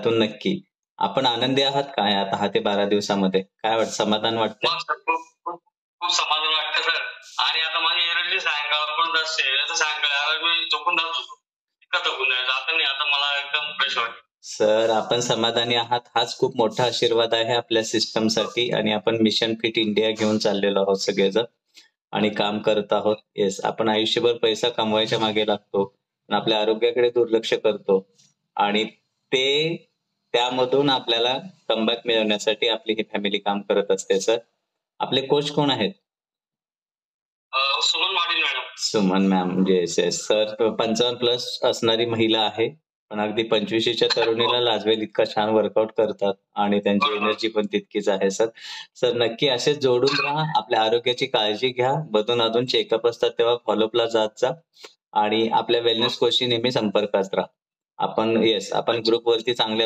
दिवसातून नक्की. आपण आनंदी आहात का या 10 ते 12 दिवसामध्ये? काय वाटतं, समाधान वाटतंय? मग सर खूप खूप खूप समाधान वाटतं सर. आणि आता माझी एनर्जी सायंकाळपर्यंत असते. आता सायंकाळी आता मी झोपून जातो. इतका थकून जायचं. आता नाही, आता मला एकदम फ्रेश वाटतं. सर, आपण समाधानी आहात हाच खूप मोठा आशीर्वाद आहे आपल्या सिस्टमसाठी आणि आपण मिशन फिट इंडिया घेऊन चाललेलो आहोत सगळेजण आणि काम करत आहोत. येस, आपण आयुष्यभर पैसा कमवायच्या मागे लागतो. पण आपल्या आरोग्याकडे दुर्लक्ष करतो आणि ते त्यामधून आपल्याला कमबॅक मिळवण्यासाठी आपली ही फॅमिली काम करत असते सर. आपले कोच कोण आहेत? Suman Patil madam. Suman ma'am. Yes, yes. Sir 55 plus असणारी महिला आहे. पण अगदी 25च्या तरुणीला लाजवेल इतका छान वर्कआउट करतात आणि त्यांची एनर्जी पण तितकीच आहे सर. सर नक्की असेच जोडून राहा. आपल्या आरोग्याची काळजी घ्या. मधून-अधून चेकअप असतात तेव्हा फॉलोअपला जात जा आणि आपल्या वेलनेस कोचशी नेहमी संपर्कात राहा. आपण येस, आपण ग्रुपवरती चांगल्या